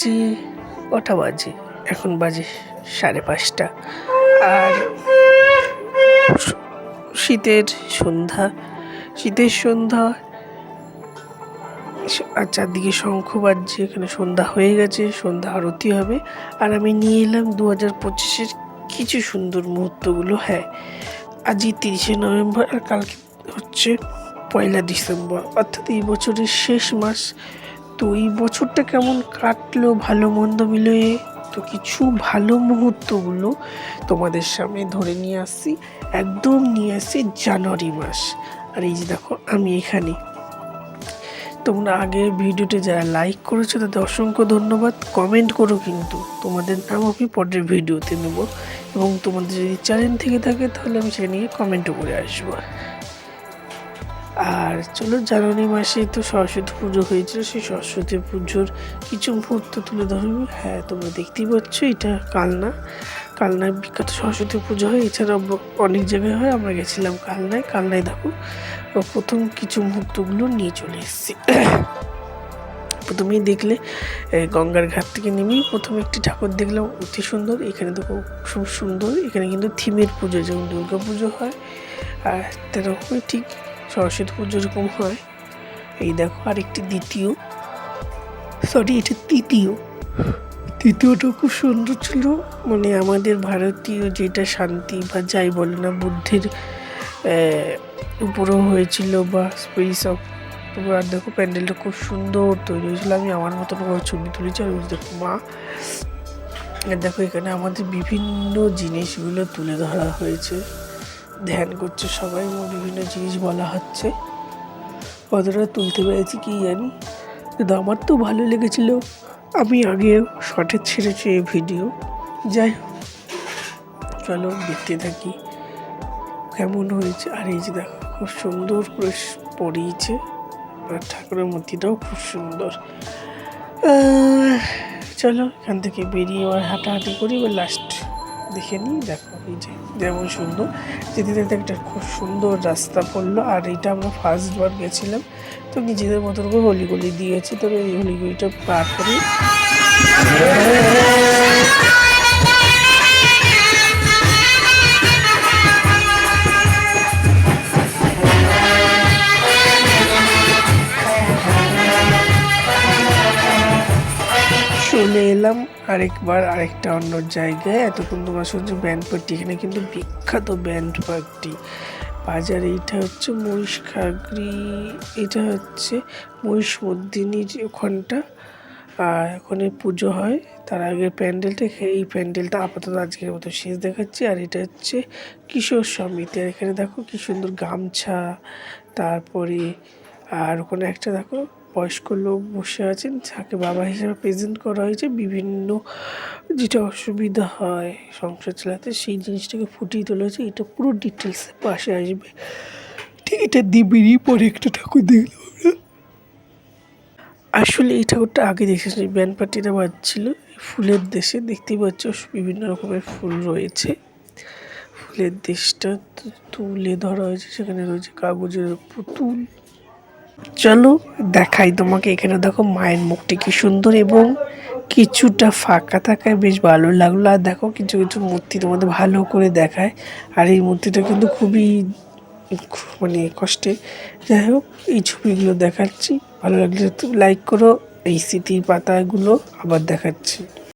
যে কটা বাজে, এখন বাজে 5:30। আর শীতের সন্ধ্যা, আর চারদিকে শঙ্খ বাজছে, এখানে সন্ধ্যা হয়ে গেছে, সন্ধ্যা আরতি হবে। আর আমি নিয়ে এলাম 2025-এর কিছু সুন্দর মুহূর্তগুলো। হ্যাঁ, আজই 30শে নভেম্বর আর কালকে হচ্ছে 1 ডিসেম্বর, অর্থাৎ এই বছরের শেষ মাস। তো এই বছরটা কেমন কাটলো ভালো মন্দ মিলিয়ে, তো কিছু ভালো মুহূর্তগুলো তোমাদের সামনে ধরে নিয়ে আসছি, একদম নিয়ে আসছি জানুয়ারি মাস। আর এই যে দেখো আমি এখানে, তোমরা আগের ভিডিওতে যারা লাইক করেছো তাদের অসংখ্য ধন্যবাদ। কমেন্ট করো, কিন্তু তোমাদের নাম আমি পরের ভিডিওতে নেব, এবং তোমাদের যদি চ্যানেল থেকে থাকে তাহলে আমি সেখানে গিয়ে কমেন্টও করে আসবো। আর চলো, জানুয়ারি মাসে তো সরস্বতী পুজো হয়েছিল, সেই সরস্বতী পুজোর কিছু মুহূর্ত তুলে ধরবো। হ্যাঁ, তোমরা দেখতেই পাচ্ছ, এটা কালনায় বিখ্যাত সরস্বতী পুজো হয়, এছাড়াও অনেক জায়গায় হয়। আমরা গেছিলাম কালনায় দেখো প্রথম কিছু মুহূর্তগুলো নিয়ে চলে এসেছি। প্রথমেই দেখলে গঙ্গার ঘাট থেকে নেমেই প্রথমে একটি ঠাকুর দেখলাম, অতি সুন্দর। এখানে দেখো খুব সুন্দর, এখানে কিন্তু থিমের পুজো, যেমন দুর্গা পুজো হয় আর তেরকমই ঠিক সরস্বতী পুজো এরকম হয়। এই দেখো আরেকটি এটা তৃতীয়টা খুব সুন্দর ছিল। মানে আমাদের ভারতীয় যেটা শান্তি বা যাই বলে না, বুদ্ধের উপরেও হয়েছিল, বা স্পিরিট অফ। আর দেখো প্যান্ডেলটা খুব সুন্দর তৈরি হয়েছিল, আমি আমার মতন করে ছবি তুলেছি। আর দেখো মা, দেখো এখানে আমাদের বিভিন্ন জিনিসগুলো তুলে ধরা হয়েছে, ধ্যান করছে সবাই, বিভিন্ন জিনিস বলা হচ্ছে। কতটা তুলতে পেরেছি কি জানি, কিন্তু আমার তো ভালো লেগেছিল। আমি আগে শর্টে ছেড়েছি এই ভিডিও। যাই হোক, চলো দেখতে থাকি কেমন হয়েছে। আর এই যে দেখো খুব সুন্দর করে পড়িয়েছে, আর ঠাকুরের মূর্তিটাও খুব সুন্দর। চলো এখান থেকে বেরিয়ে এবার হাঁটাহাঁটি করি, এবার লাস্ট দেখে নিই। দেখো এই যে যেমন সুন্দর, যেতে যেতে একটা খুব সুন্দর রাস্তা পড়লো। আর এইটা আমরা ফার্স্টবার গেছিলাম, তো নিজেদের মতন করে হলিগলি দিয়েছি। তবে এই হলিগলিটা পার করে চলে এলাম আরেকটা অন্য জায়গায়। এতক্ষণ তোমার শুনছো ব্যান্ড পার্টি, এখানে কিন্তু বিখ্যাত ব্যান্ড পার্টি বাজার। এইটা হচ্ছে মহিষখাগড়ি, এটা হচ্ছে মহিষমর্দিনীর ওখানটা। আর ওখানে পুজো হয়, তার আগের প্যান্ডেলটা, এই প্যান্ডেলটা আপাতত আজকের মতো শেষ দেখাচ্ছি। আর এটা হচ্ছে কিশোর সমিতি। আর এখানে দেখো কি সুন্দর গামছা, তারপরে আর ওখানে একটা দেখো বয়স্ক লোক বসে আছেন, যাকে বাবা হিসেবে প্রেজেন্ট করা হয়েছে। বিভিন্ন যেটা অসুবিধা হয় সংসার চালাতে, সেই জিনিসটাকে ফুটিয়ে তোলা হয়েছে। এটা পুরো ডিটেলসে পাশে আসবে। ঠিক এটা দিবিরই পরে একটা ঠাকুর দেখলাম আমরা। আসলে এই ঠাকুরটা আগে দেখেছি, ব্যান্ড পার্টিটা বাজছিল ফুলের দেশে। দেখতেই পাচ্ছ বিভিন্ন রকমের ফুল রয়েছে, ফুলের দেশটা তুলে ধরা হয়েছে। সেখানে রয়েছে কাগজের পুতুল। চলো দেখাই তোমাকে। এখানে দেখো মায়ের মুখটি কি সুন্দর, এবং কিছুটা ফাঁকা থাকায় বেশ ভালো লাগলো। আর দেখো কিছু কিছু মূর্তি তোমাদের ভালো করে দেখায়। আর এই মূর্তিটা কিন্তু খুবই মানে কষ্টে। যাই হোক, এই ছবিগুলো দেখাচ্ছি, ভালো লাগলে একটু লাইক করো। এই স্মৃতির পাতাগুলো আবার দেখাচ্ছি।